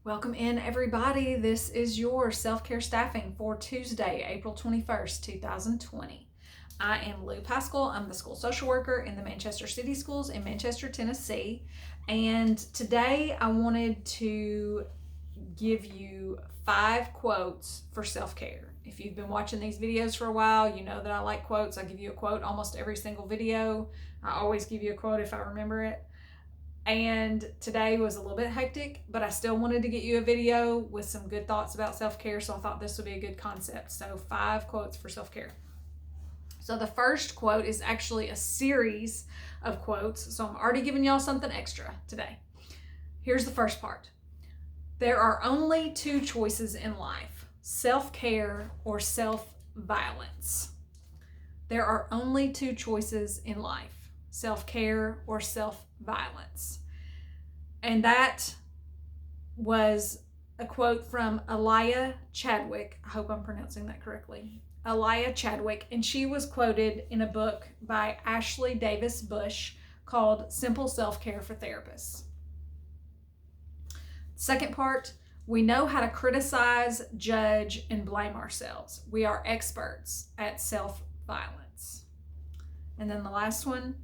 Welcome in, everybody. This is your self-care staffing for Tuesday, April 21st, 2020. I am Lou Pascal. I'm the school social worker in the Manchester City Schools in Manchester, Tennessee. And today I wanted to give you 5 quotes for self-care. If you've been watching these videos for a while, you know that I like quotes. I give you a quote almost every single video. I always give you a quote if I remember it. And today was a little bit hectic, but I still wanted to get you a video with some good thoughts about self-care, so I thought this would be a good concept. So 5 quotes for self-care. So the first quote is actually a series of quotes, so I'm already giving y'all something extra today. Here's the first part. There are only 2 choices in life: self-care or self-violence. There are only 2 choices in life: self-care or self-violence. And that was a quote from Elia Chadwick. I hope I'm pronouncing that correctly. Elia Chadwick, and she was quoted in a book by Ashley Davis Bush called Simple Self-Care for Therapists. Second part, we know how to criticize, judge, and blame ourselves. We are experts at self-violence. And then the last one,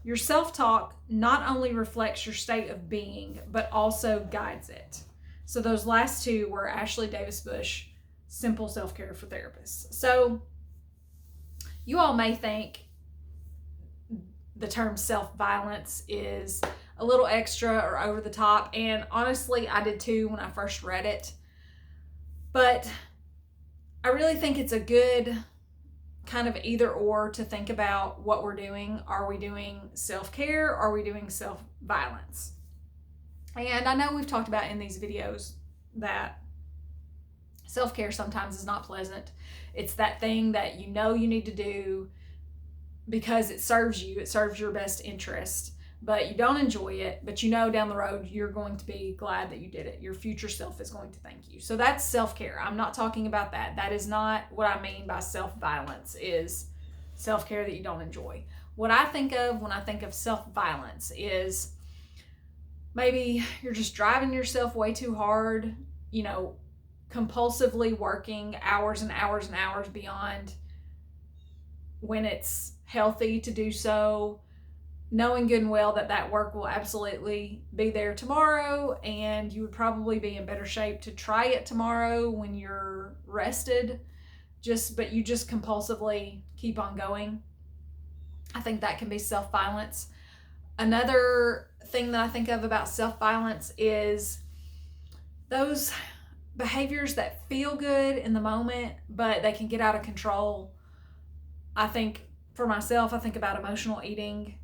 your self-talk not only reflects your state of being, but also guides it. So those last 2 were Ashley Davis Bush, Simple Self-Care for Therapists. So you all may think the term self-violence is a little extra or over the top, and honestly, I did too when I first read it. But I really think it's a good kind of either or to think about what we're doing. Are we doing self-care? Are we doing self-violence? And I know we've talked about in these videos that self-care sometimes is not pleasant. It's that thing that you know you need to do because it serves you, it serves your best interest, but you don't enjoy it, but you know down the road you're going to be glad that you did it. Your future self is going to thank you. So that's self-care. I'm not talking about that. That is not what I mean by self-violence, is self-care that you don't enjoy. What I think of when I think of self-violence is maybe you're just driving yourself way too hard, compulsively working hours and hours and hours beyond when it's healthy to do so, knowing good and well that that work will absolutely be there tomorrow, and you would probably be in better shape to try it tomorrow when you're rested, but you just compulsively keep on going. I think that can be self-violence. Another thing that I think of about self-violence is those behaviors that feel good in the moment, but they can get out of control. I think for myself, I think about emotional eating.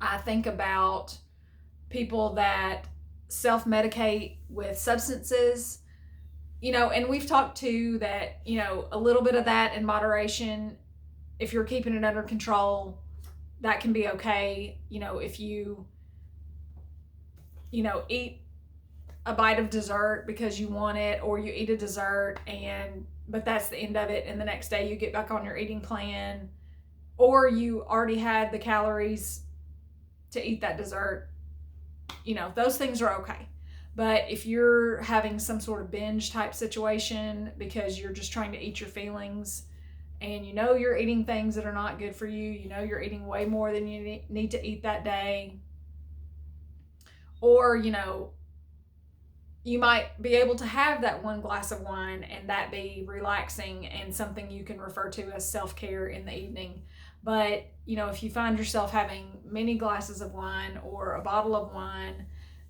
I think about people that self-medicate with substances, and we've talked to that, a little bit of that in moderation, if you're keeping it under control, that can be okay. If you, eat a bite of dessert because you want it, or you eat a dessert but that's the end of it, and the next day you get back on your eating plan, or you already had the calories to eat that dessert, those things are okay. But if you're having some sort of binge type situation because you're just trying to eat your feelings, and you're eating things that are not good for you, you're eating way more than you need to eat that day, or you might be able to have that 1 glass of wine and that be relaxing and something you can refer to as self-care in the evening. But, if you find yourself having many glasses of wine or a bottle of wine,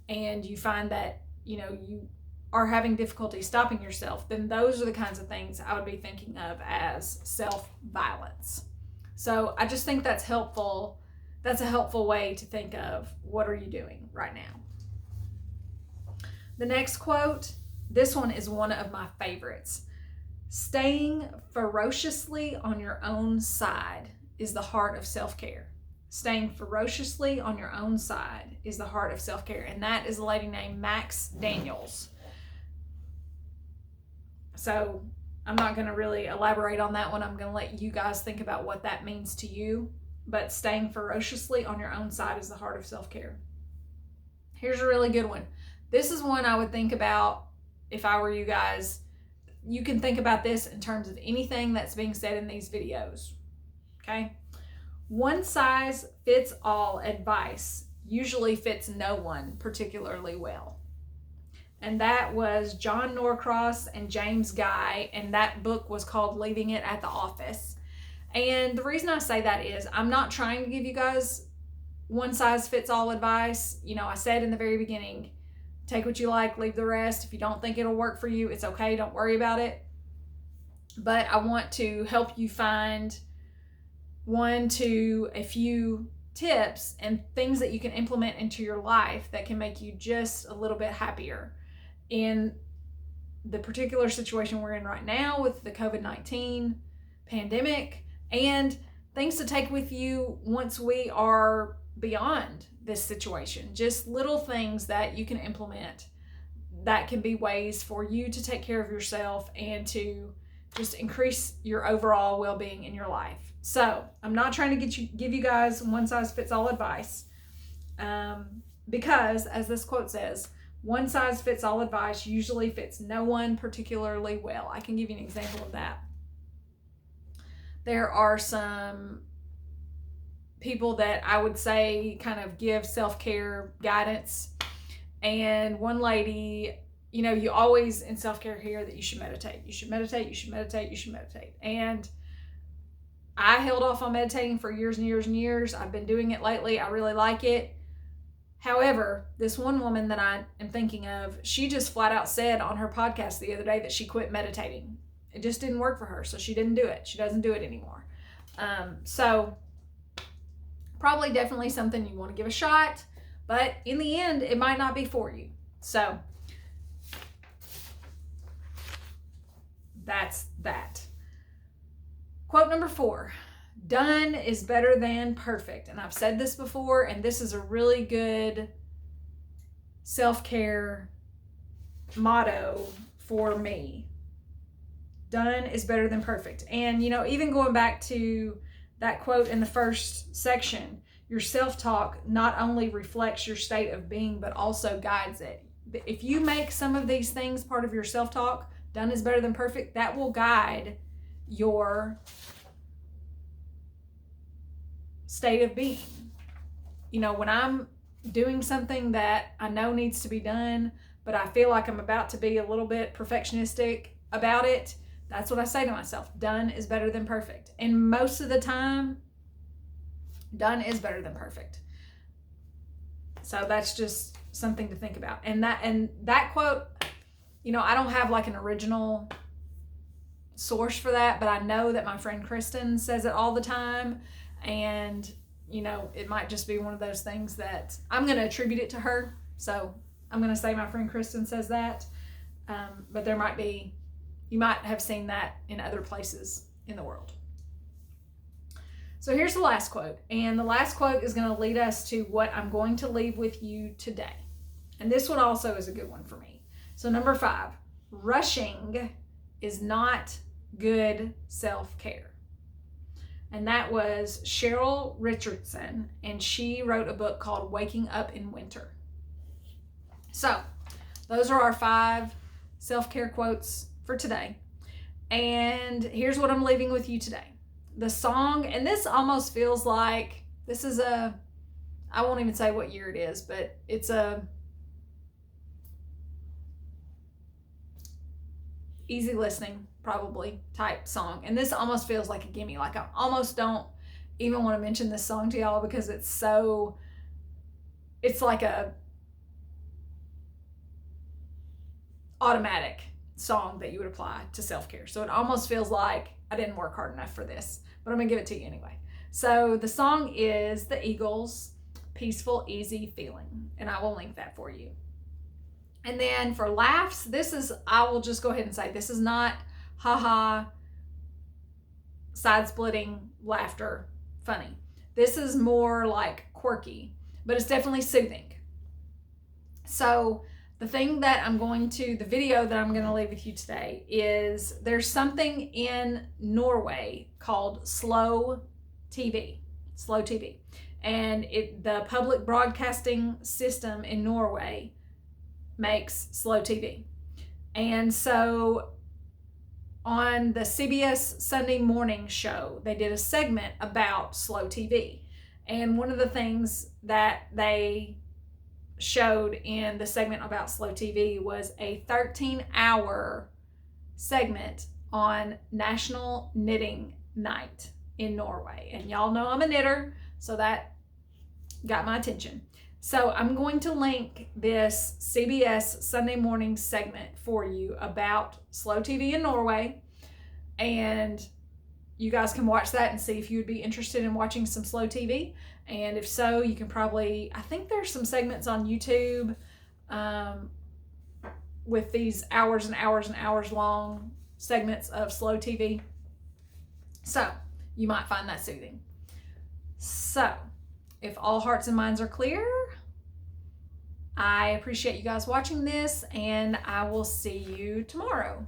and you find that, you are having difficulty stopping yourself, then those are the kinds of things I would be thinking of as self-violence. So I just think that's helpful. That's a helpful way to think of what are you doing right now. The next quote, this one is one of my favorites. Staying ferociously on your own side is the heart of self-care. Staying ferociously on your own side is the heart of self-care. And that is a lady named Max Daniels. So I'm not going to really elaborate on that one. I'm going to let you guys think about what that means to you. But staying ferociously on your own side is the heart of self-care. Here's a really good one. this is one I would think about if I were you guys. You can think about this in terms of anything that's being said in these videos. Okay? One size fits all advice usually fits no one particularly well. And that was John Norcross and James Guy, and that book was called Leaving It at the Office. And the reason I say that is I'm not trying to give you guys one size fits all advice. You know, I said in the very beginning, take what you like, leave the rest. If you don't think it'll work for you, it's okay. Don't worry about it. But I want to help you find one to a few tips and things that you can implement into your life that can make you just a little bit happier in the particular situation we're in right now with the COVID-19 pandemic, and things to take with you once we are beyond this situation. Just little things that you can implement that can be ways for you to take care of yourself and to just increase your overall well-being in your life. So I'm not trying to give you guys one size fits all advice, because as this quote says, one size fits all advice usually fits no one particularly well. I can give you an example of that. There are some people that I would say kind of give self-care guidance. And one lady, you know, you always in self-care hear that you should meditate. You should meditate, you should meditate, you should meditate. And I held off on meditating for years and years and years. I've been doing it lately. I really like it. However, this one woman that I am thinking of, she just flat out said on her podcast the other day that she quit meditating. It just didn't work for her, so she didn't do it. She doesn't do it anymore. So probably definitely something you want to give a shot, but in the end, it might not be for you. So that's that. Quote number 4. Done is better than perfect. And I've said this before, and this is a really good self-care motto for me. Done is better than perfect. And, you know, even going back to that quote in the first section, your self-talk not only reflects your state of being, but also guides it. If you make some of these things part of your self-talk, done is better than perfect, that will guide your state of being. You know, when I'm doing something that I know needs to be done, but I feel like I'm about to be a little bit perfectionistic about it, that's what I say to myself. Done is better than perfect. And most of the time, done is better than perfect. So that's just something to think about. And that quote, you know, I don't have like an original source for that, but I know that my friend Kristen says it all the time. And, you know, it might just be one of those things that I'm going to attribute it to her. So I'm going to say my friend Kristen says that. But there might be, you might have seen that in other places in the world. So here's the last quote. And the last quote is going to lead us to what I'm going to leave with you today. And this one also is a good one for me. So number 5, rushing is not good self-care. And that was Cheryl Richardson, and she wrote a book called Waking Up in Winter. So those are our 5 self-care quotes for today. And here's what I'm leaving with you today. The song, and this almost feels like, this is I won't even say what year it is, but it's a easy listening, probably, type song. And this almost feels like a gimme. Like I almost don't even want to mention this song to y'all because it's like a automatic song that you would apply to self-care. So it almost feels like I didn't work hard enough for this, but I'm gonna give it to you anyway. So the song is the Eagles' Peaceful, Easy Feeling, and I will link that for you. And then for laughs, I will just go ahead and say, this is not haha, side-splitting laughter funny. This is more like quirky, but it's definitely soothing. So the video that I'm going to leave with you today is there's something in Norway called Slow TV. And the public broadcasting system in Norway makes slow TV. And so on the CBS Sunday morning show, they did a segment about slow TV. And one of the things that they showed in the segment about slow TV was a 13-hour segment on National Knitting Night in Norway. And y'all know I'm a knitter, so that got my attention. So I'm going to link this CBS Sunday morning segment for you about slow TV in Norway. And you guys can watch that and see if you would be interested in watching some slow TV. And if so, you can probably, I think there's some segments on YouTube with these hours and hours and hours long segments of slow TV. So you might find that soothing. So if all hearts and minds are clear, I appreciate you guys watching this, and I will see you tomorrow.